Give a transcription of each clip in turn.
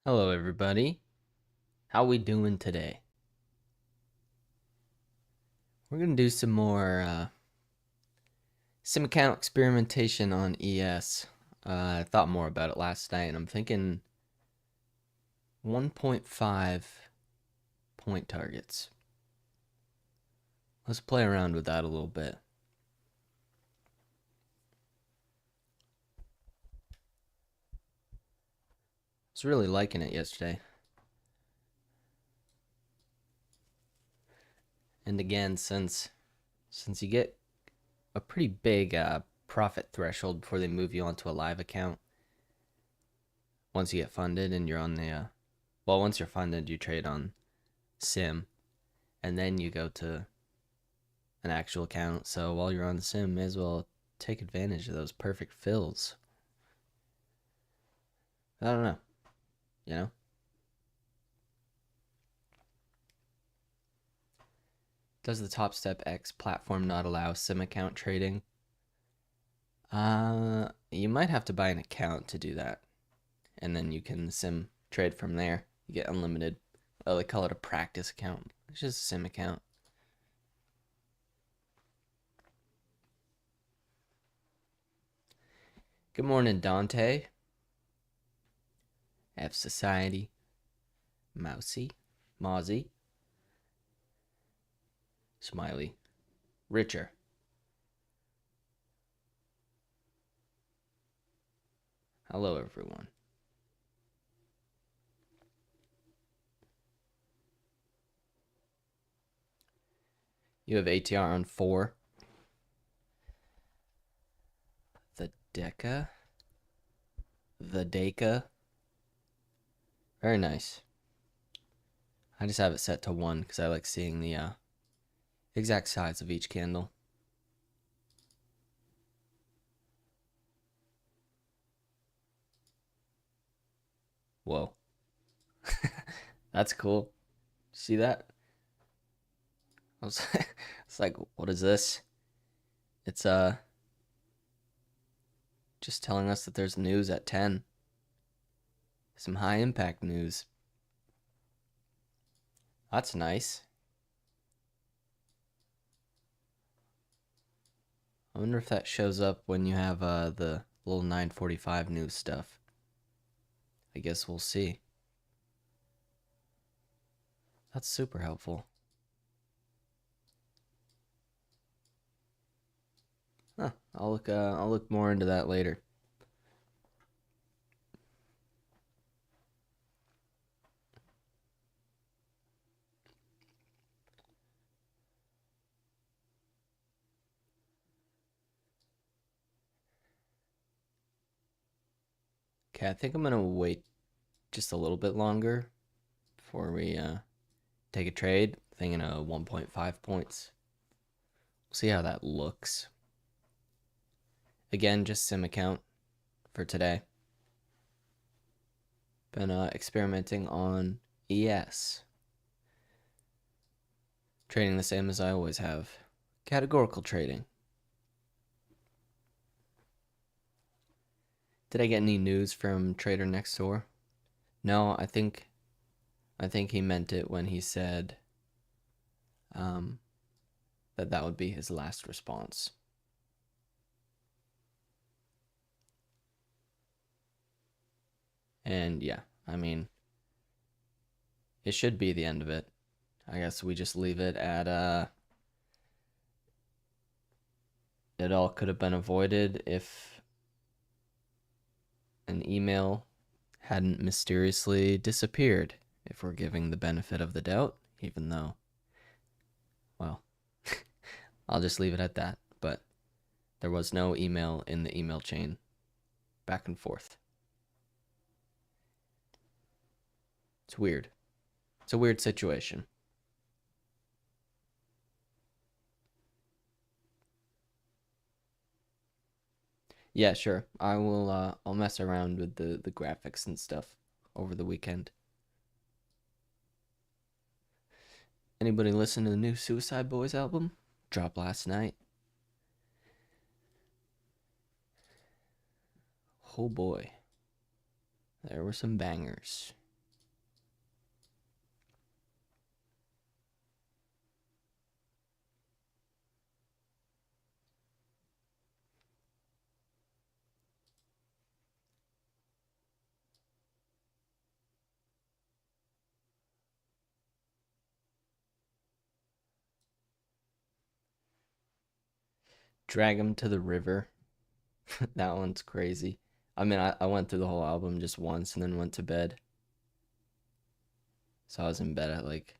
Hello everybody. How we doing today? We're going to do some more sim account experimentation on ES. I thought more about it last night and I'm thinking 1.5 point targets. Let's play around with that a little bit. I was really liking it yesterday. And again, since you get a pretty big profit threshold before they move you onto a live account, once you get funded and you're on the once you're funded, you trade on sim and then you go to an actual account. So while you're on the sim, may as well take advantage of those perfect fills. I don't know, you know? Does the TopstepX platform not allow sim account trading? You might have to buy an account to do that. And then you can sim trade from there. You get unlimited. Oh, they call it a practice account. It's just a sim account. Good morning, Dante. F Society. Mousy. Mozzie. Smiley. Richer. Hello, everyone. You have ATR on 4. The Deca. The Deca. Very nice. I just have it set to 1 because I like seeing the exact size of each candle. Whoa. That's cool. See that? I was it's like, what is this? It's just telling us that there's news at 10. Some high impact news. That's nice. I wonder if that shows up when you have the little 9:45 news stuff. I guess we'll see. That's super helpful. Huh. I'll look more into that later. Okay, I think I'm gonna wait just a little bit longer before we take a trade. Thinking of 1.5 points. We'll see how that looks. Again, just sim account for today. Been experimenting on ES. Trading the same as I always have. Categorical trading. Did I get any news from Trader Next Door? No, I think he meant it when he said that would be his last response. And yeah, I mean, it should be the end of it. I guess we just leave it at it all could have been avoided if an email hadn't mysteriously disappeared, if we're giving the benefit of the doubt, even though, well, I'll just leave it at that. But there was no email in the email chain back and forth. It's weird. It's a weird situation. Yeah, sure. I will I'll mess around with the graphics and stuff over the weekend. Anybody listen to the new Suicide Boys album? Dropped last night. Oh boy. There were some bangers. Drag him to the river. That one's crazy. I mean, I went through the whole album just once and then went to bed. So I was in bed at like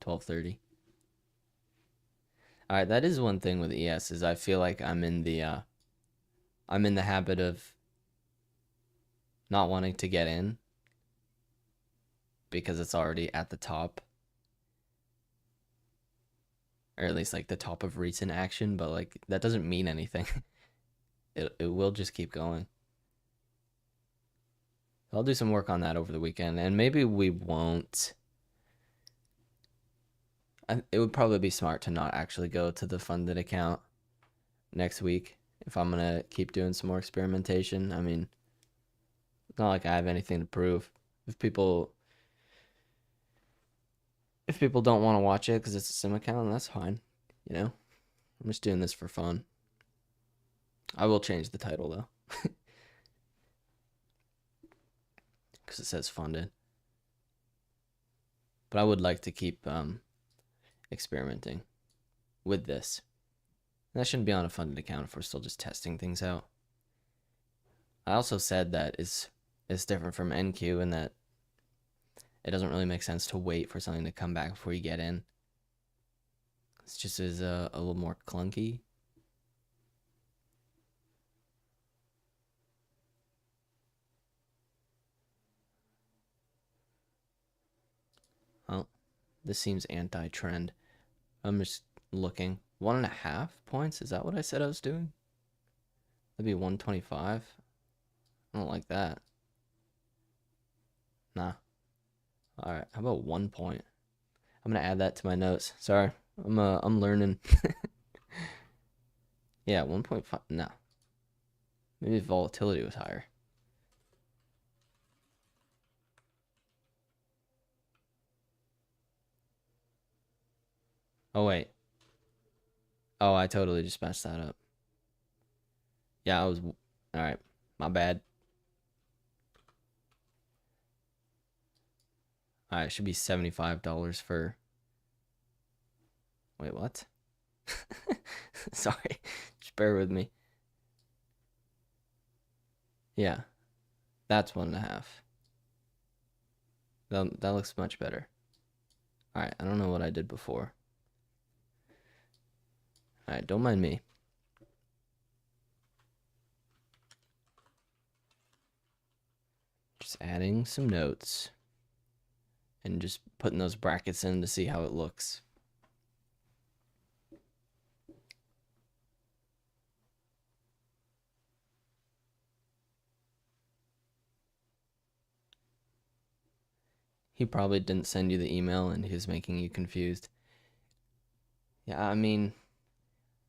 12:30. All right, that is one thing with ES is I feel like I'm in the habit of not wanting to get in because it's already at the top, or at least like the top of recent action, but like that doesn't mean anything. It will just keep going. I'll do some work on that over the weekend, and maybe we won't. It would probably be smart to not actually go to the funded account next week if I'm gonna keep doing some more experimentation. I mean, it's not like I have anything to prove. If people if people don't want to watch it because it's a sim account, that's fine. You know, I'm just doing this for fun. I will change the title though, because it says funded. But I would like to keep experimenting with this. That shouldn't be on a funded account if we're still just testing things out. I also said that it's different from NQ in that it doesn't really make sense to wait for something to come back before you get in. It's just is a little more clunky. Well, this seems anti-trend. I'm just looking. 1.5 points? Is that what I said I was doing? That'd be 125. I don't like that. Nah. Alright, how about 1 point? I'm gonna add that to my notes. Sorry. I'm learning. Yeah, 1.5. No. Maybe volatility was higher. Oh wait. Oh, I totally just messed that up. Yeah, I was alright. My bad. Alright, it should be $75 for. Wait, what? Sorry. Just bear with me. Yeah, that's 1.5. That looks much better. Alright, I don't know what I did before. Alright, don't mind me. Just adding some notes. And just putting those brackets in to see how it looks. He probably didn't send you the email and he was making you confused. Yeah, I mean,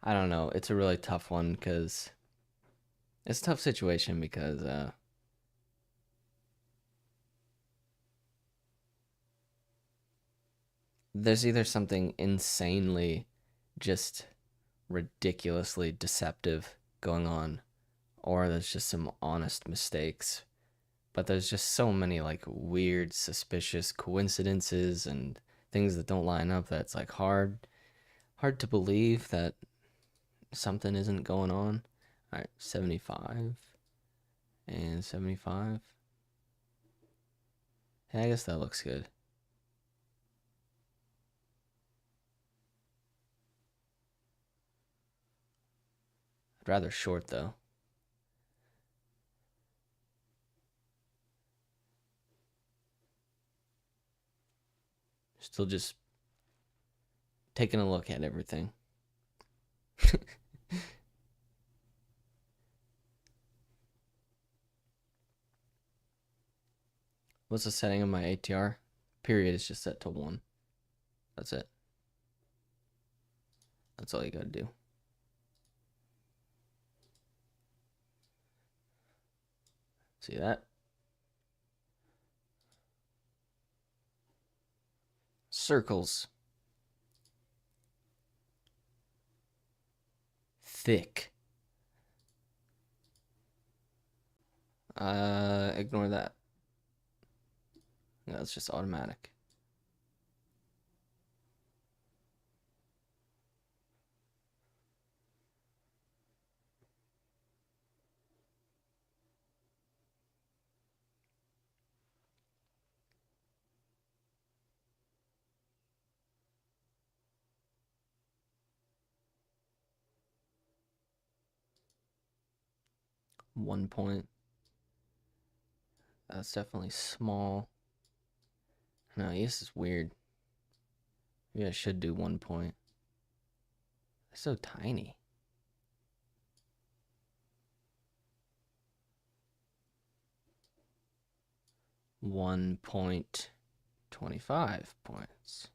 I don't know. It's a really tough one because it's a tough situation because there's either something insanely just ridiculously deceptive going on, or there's just some honest mistakes. But there's just so many like weird, suspicious coincidences and things that don't line up that's like hard to believe that something isn't going on. All right, 75 and 75. Hey, I guess that looks good. I'd rather short though. Still just taking a look at everything. What's the setting of my ATR? Period is just set to 1. That's it. That's all you gotta do. See that? Circles. Thick. Ignore that. That's just automatic. 1 point. That's definitely small. No, this is weird. Maybe I should do 1 point. They're so tiny. $1.25 points.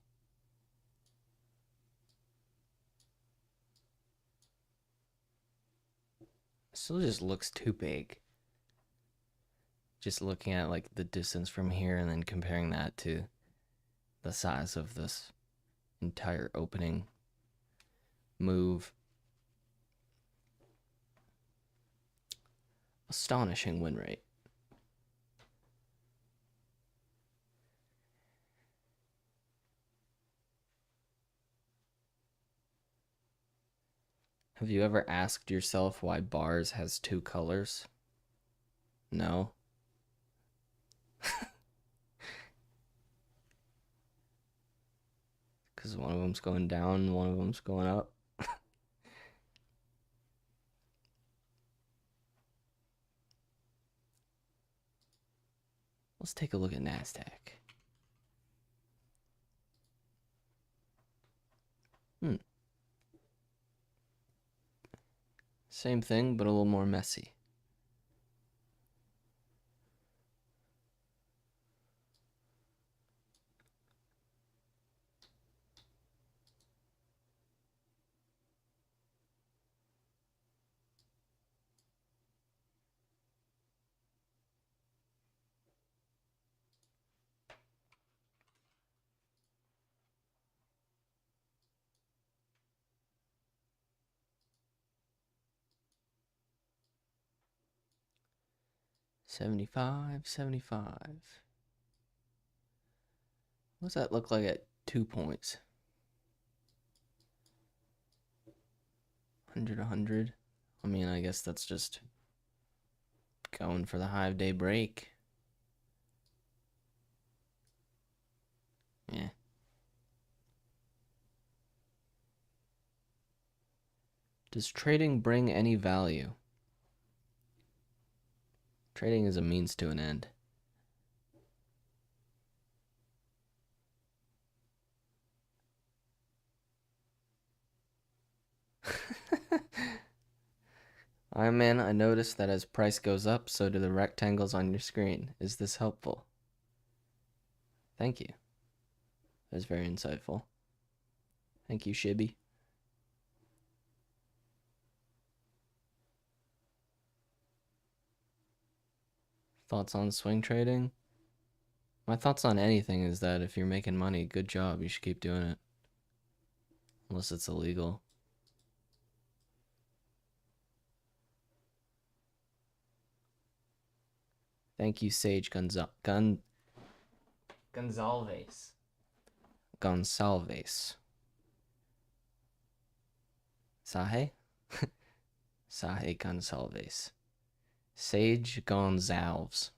Still just looks too big. Just looking at like the distance from here and then comparing that to the size of this entire opening move. Astonishing win rate. Have you ever asked yourself why bars has two colors? No? Because one of them's going down and one of them's going up. Let's take a look at NASDAQ. Same thing, but a little more messy. $75.75. What's that look like at 2 points? 100. I mean, I guess that's just going for the 5-day break. Yeah. Does trading bring any value? Trading is a means to an end. I'm in. I noticed that as price goes up, so do the rectangles on your screen. Is this helpful? Thank you. That's very insightful. Thank you, Shibby. Thoughts on swing trading? My thoughts on anything is that if you're making money, good job. You should keep doing it. Unless it's illegal. Thank you, Sage Gonzalves. Gonsalves. Sahe? Sahe Gonsalves. Sage Gonzalves.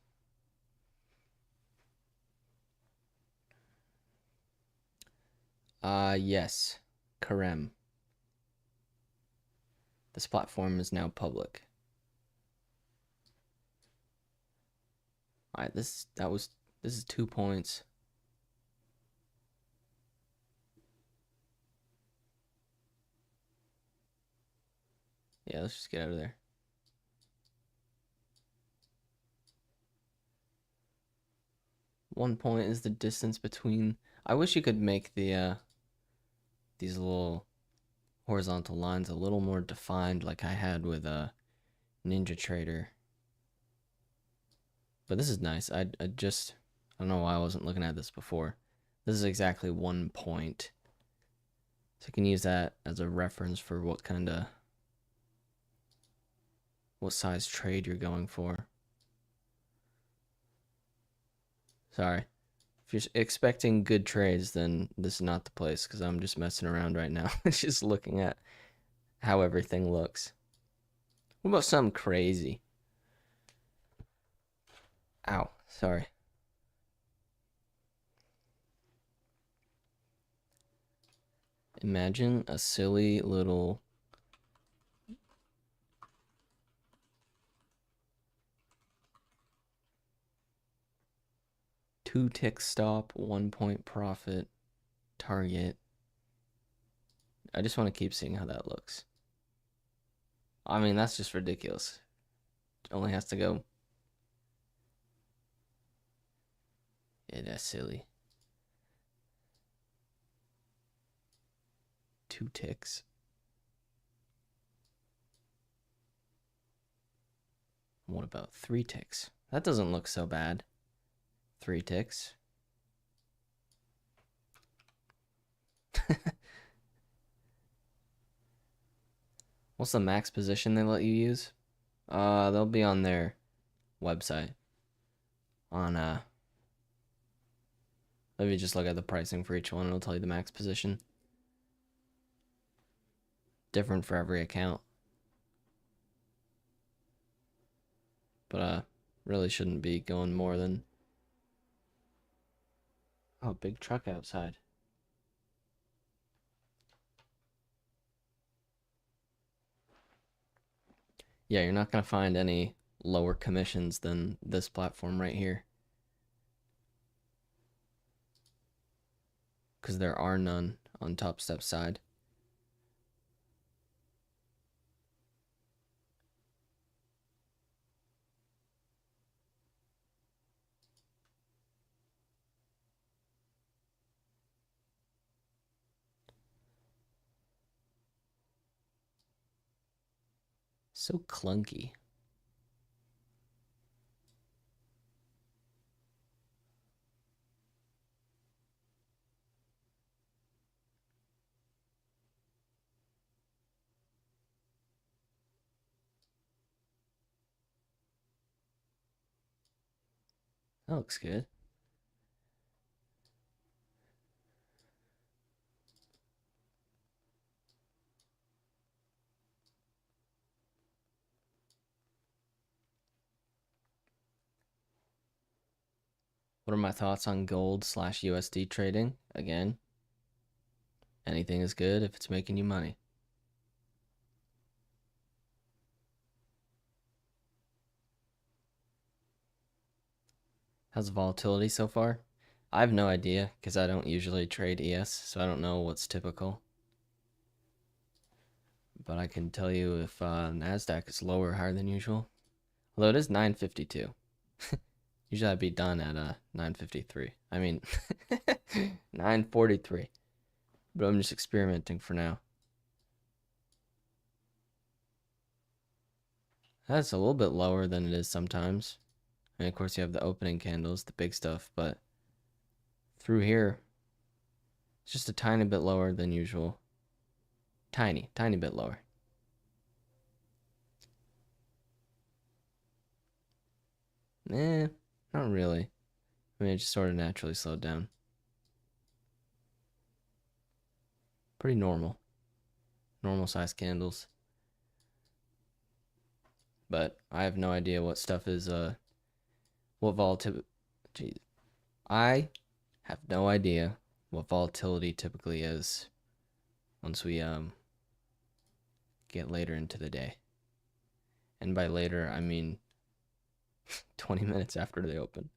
Yes. Karem. This platform is now public. Alright, this is 2 points. Yeah, let's just get out of there. One point is the distance between. I wish you could make the these little horizontal lines a little more defined, like I had with Ninja Trader. But this is nice. I don't know why I wasn't looking at this before. This is exactly 1 point. So you can use that as a reference for what size trade you're going for. Sorry. If you're expecting good trades, then this is not the place, because I'm just messing around right now. Just looking at how everything looks. What about something crazy? Ow, sorry. Imagine a silly little 2 tick stop, 1 point profit, target. I just want to keep seeing how that looks. I mean, that's just ridiculous. It only has to go. Yeah, that's silly. 2 ticks. What about 3 ticks? That doesn't look so bad. 3 ticks. What's the max position they let you use? They'll be on their website. Maybe just look at the pricing for each one. It'll tell you the max position. Different for every account. But really shouldn't be going more than. Oh, big truck outside. Yeah, you're not gonna find any lower commissions than this platform right here. Because there are none on TopStep's side. So clunky. That looks good. What are my thoughts on gold/USD trading? Again, anything is good if it's making you money. How's the volatility so far? I have no idea because I don't usually trade ES, so I don't know what's typical. But I can tell you if NASDAQ is lower or higher than usual. Although it is 952. Usually I'd be done at 953. I mean, 943. But I'm just experimenting for now. That's a little bit lower than it is sometimes. And of course you have the opening candles, the big stuff, but through here, it's just a tiny bit lower than usual. Tiny bit lower. Not really. I mean, it just sort of naturally slowed down. Pretty normal. Normal size candles. But I have no idea what stuff is, what volatility. Geez. I have no idea what volatility typically is once we, get later into the day. And by later, I mean 20 minutes after they open.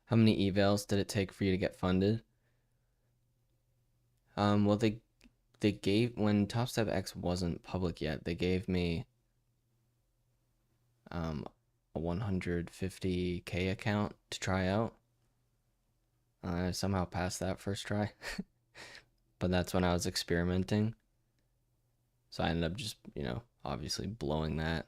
How many evals did it take for you to get funded? Well, they gave, when TopstepX wasn't public yet, they gave me a 150K account to try out. I somehow passed that first try, but that's when I was experimenting. So I ended up just, obviously blowing that.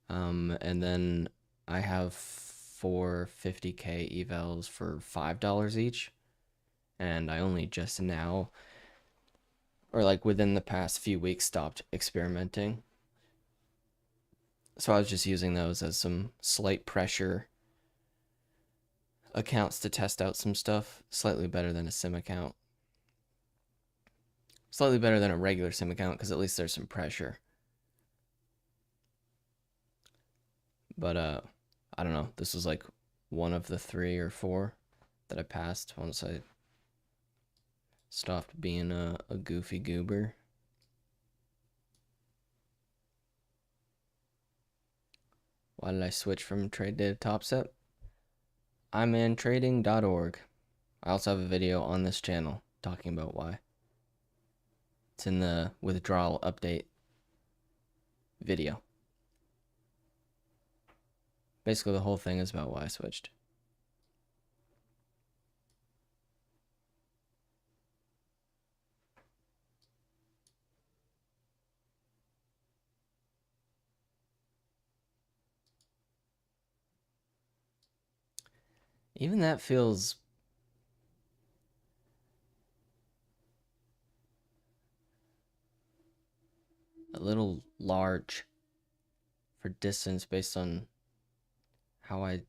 And then I have 450K evals for $5 each. And I only just now, or like within the past few weeks, stopped experimenting. So I was just using those as some slight pressure accounts to test out some stuff. Slightly better than a sim account. Slightly better than a regular sim account because at least there's some pressure. But I don't know. This was like one of the 3 or 4 that I passed once I stopped being a goofy goober. Why did I switch from trade day to TopStep? I'm in trading.org. I also have a video on this channel talking about why. It's in the withdrawal update video. Basically, the whole thing is about why I switched. Even that feels a little large for distance based on how I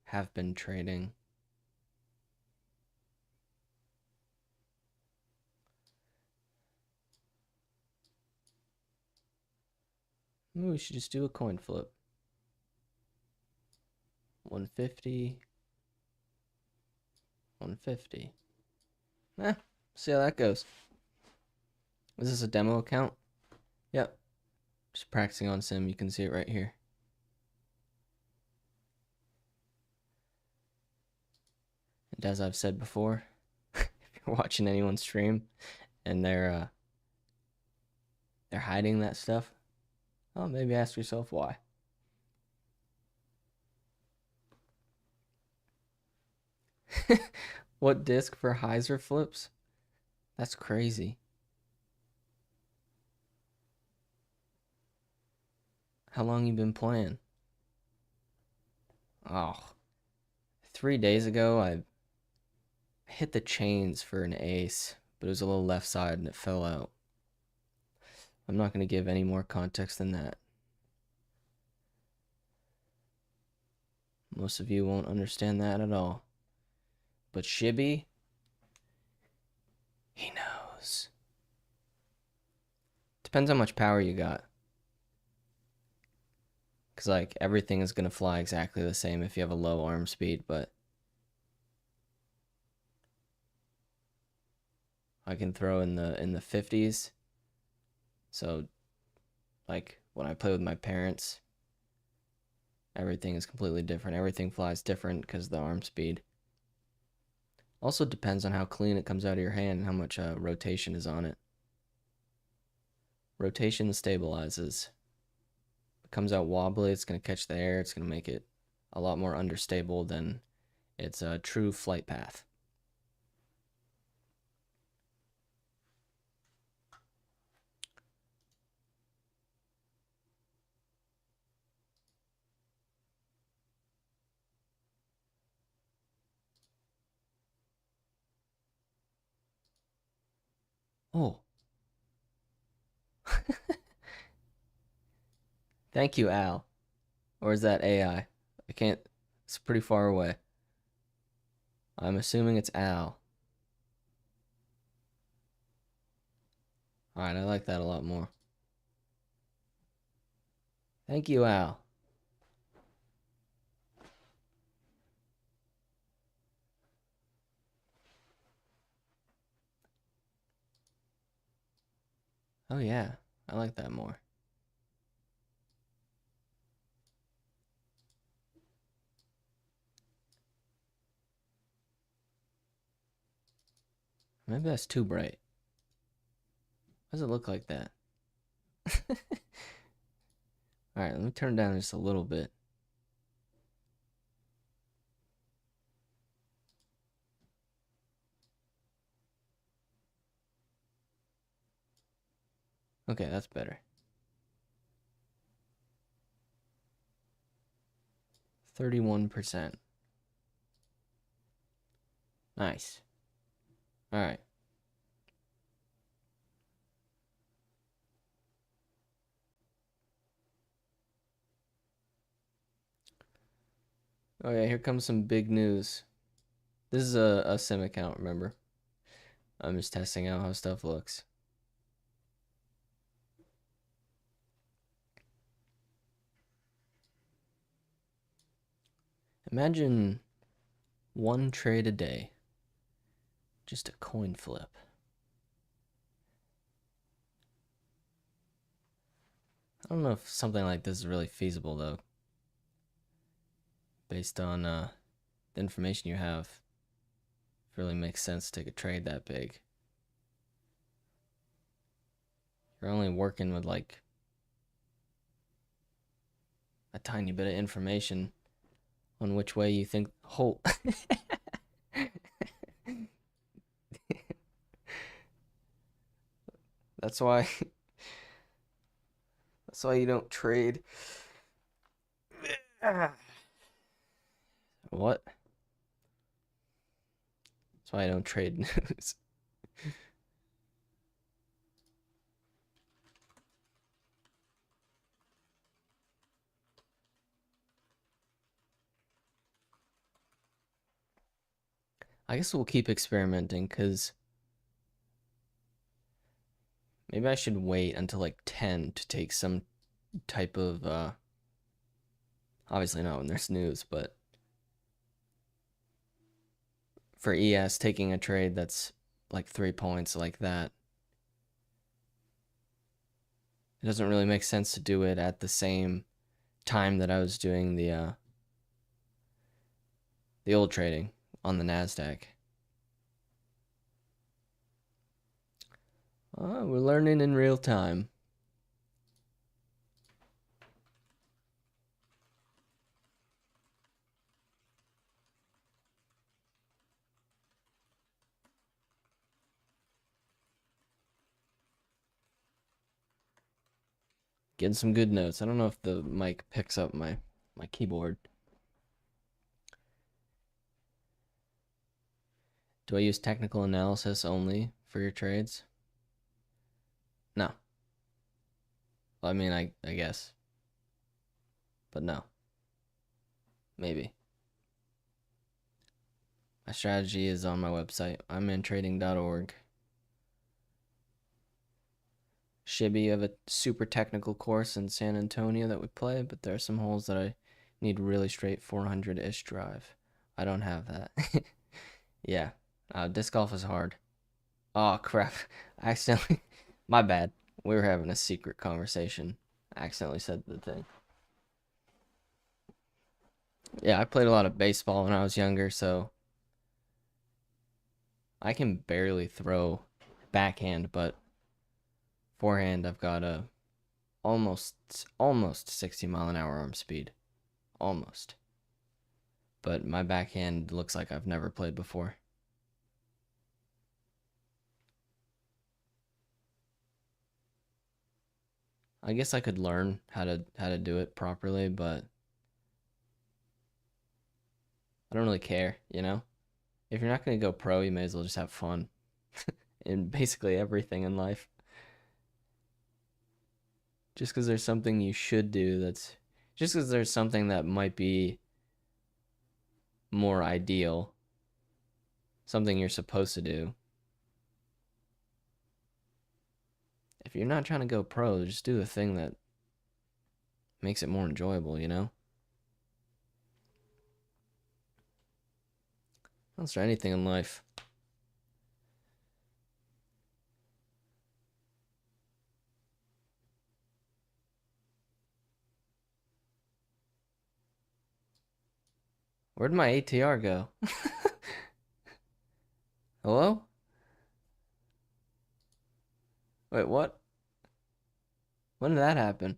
have been trading. Maybe we should just do a coin flip. 150. 150. See how that goes. Is this a demo account? Yep. Just practicing on sim. You can see it right here. And as I've said before, if you're watching anyone's stream and they're hiding that stuff, well, maybe ask yourself why. What disc for hyzer flips? That's crazy. How long you been playing? Oh, 3 days ago I hit the chains for an ace, but it was a little left side and it fell out. I'm not going to give any more context than that. Most of you won't understand that at all. But Shibby, he knows. Depends how much power you got. Because, like, everything is going to fly exactly the same if you have a low arm speed, but I can throw in the 50s. So, like, when I play with my parents, everything is completely different. Everything flies different because of the arm speed. Also depends on how clean it comes out of your hand and how much rotation is on it. Rotation stabilizes. If it comes out wobbly, it's going to catch the air. It's going to make it a lot more understable than its true flight path. Oh. Thank you, Al. Or is that AI? I can't. It's pretty far away. I'm assuming it's Al. Alright, I like that a lot more. Thank you, Al. Oh, yeah. I like that more. Maybe that's too bright. Why does it look like that? Alright, let me turn down just a little bit. Okay, that's better. 31%. Nice. Alright. Oh yeah, here comes some big news. This is a sim account, remember? I'm just testing out how stuff looks. Imagine one trade a day, just a coin flip. I don't know if something like this is really feasible though, based on the information you have. If it really makes sense to take a trade that big. You're only working with like a tiny bit of information on which way you think hold. That's why that's why you don't trade. What? That's why I don't trade news. I guess we'll keep experimenting because maybe I should wait until like 10 to take some type of obviously not when there's news, but for ES taking a trade that's like 3 points like that, it doesn't really make sense to do it at the same time that I was doing the old trading on the Nasdaq. We're learning in real time. Getting some good notes. I don't know if the mic picks up my keyboard. Do I use technical analysis only for your trades? No. Well, I mean, I guess. But no. Maybe. My strategy is on my website, imintrading.org. Shibby, you have a super technical course in San Antonio that we play, but there are some holes that I need really straight 400-ish drive. I don't have that. Yeah. Disc golf is hard. Oh, crap. I accidentally... My bad. We were having a secret conversation. I accidentally said the thing. Yeah, I played a lot of baseball when I was younger, so I can barely throw backhand, but forehand I've got a almost 60-mile-an-hour arm speed. Almost. But my backhand looks like I've never played before. I guess I could learn how to do it properly, but I don't really care, you know? If you're not going to go pro, you may as well just have fun in basically everything in life. Just because there's something you should do just because there's something that might be more ideal, something you're supposed to do. If you're not trying to go pro, just do the thing that makes it more enjoyable, you know? That's for anything in life. Where'd my ATR go? Hello? Wait, what? When did that happen?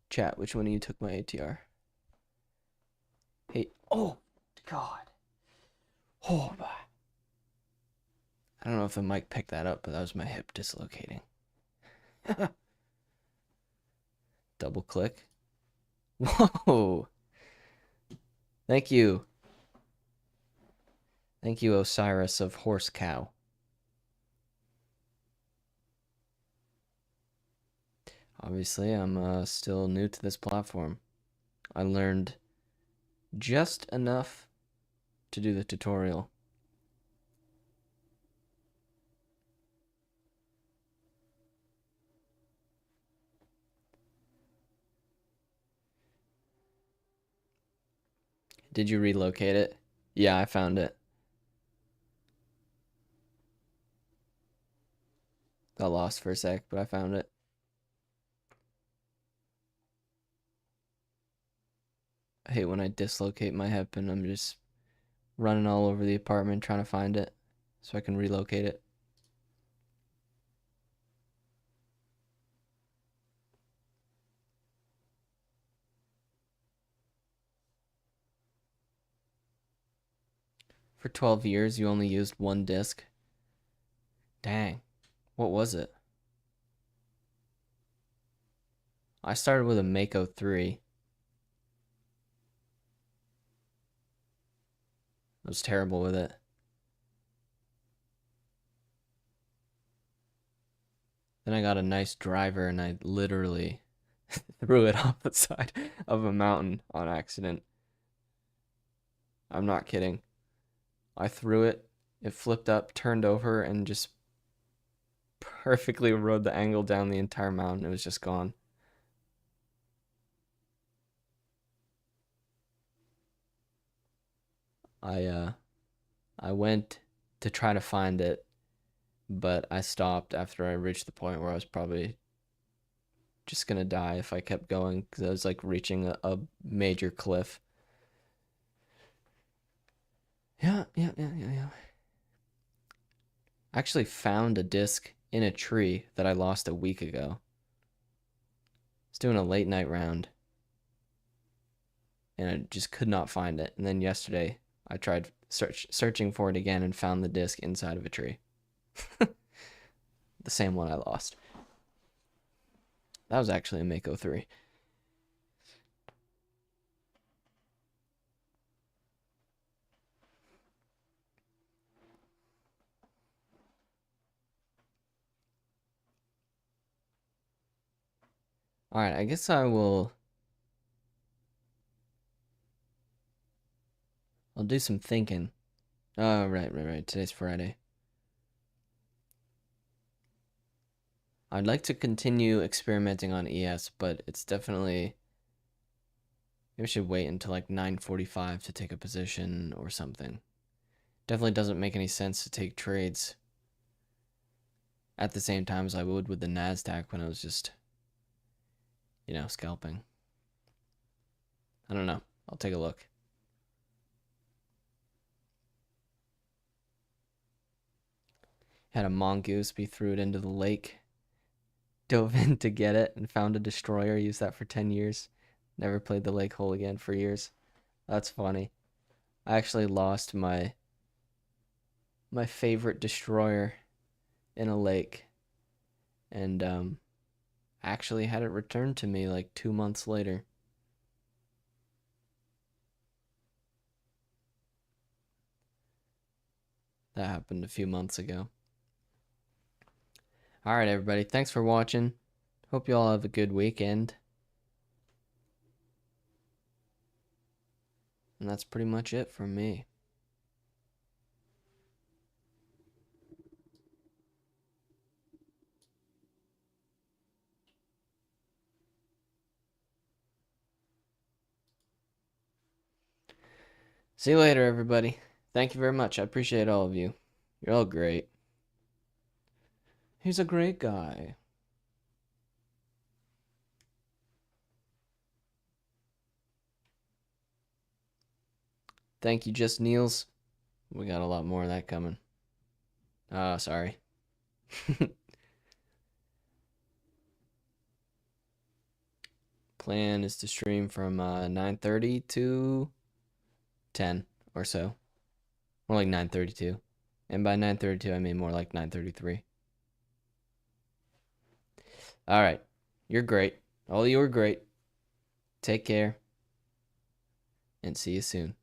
Chat, which one of you took my ATR? Hey, oh, God. Oh, my. I don't know if the mic picked that up, but that was my hip dislocating. Double click. Whoa. Thank you. Thank you, Osiris of Horse Cow. Obviously, I'm still new to this platform. I learned just enough to do the tutorial. Did you relocate it? Yeah, I found it. Got lost for a sec, but I found it. I hate when I dislocate my hip and I'm just running all over the apartment trying to find it so I can relocate it. For 12 years, you only used one disc? Dang. What was it? I started with a Mako 3. I was terrible with it. Then I got a nice driver and I literally threw it off the side of a mountain on accident. I'm not kidding. I threw it, it flipped up, turned over, and just perfectly rode the angle down the entire mountain. It was just gone. I went to try to find it, but I stopped after I reached the point where I was probably just gonna die if I kept going because I was like reaching a major cliff. Yeah. I actually found a disc in a tree that I lost a week ago. I was doing a late night round and I just could not find it. And then yesterday I tried searching for it again and found the disc inside of a tree. The same one I lost. That was actually a Mako 3. All right, I guess I'll do some thinking. Oh, right. Today's Friday. I'd like to continue experimenting on ES, but it's definitely maybe I should wait until like 9:45 to take a position or something. Definitely doesn't make any sense to take trades at the same time as I would with the NASDAQ when I was just, scalping. I don't know. I'll take a look. Had a mongoose, we threw it into the lake, dove in to get it, and found a destroyer, used that for 10 years. Never played the lake hole again for years. That's funny. I actually lost my favorite destroyer in a lake and actually had it returned to me like 2 months later. That happened a few months ago. All right, everybody. Thanks for watching. Hope you all have a good weekend. And that's pretty much it from me. See you later, everybody. Thank you very much. I appreciate all of you. You're all great. He's a great guy. Thank you, Just Niels. We got a lot more of that coming. Oh, sorry. Plan is to stream from 9:30 to 10 or so. More like 9:32. And by 9:32, I mean more like 9:33. All right. You're great. All of you are great. Take care. And see you soon.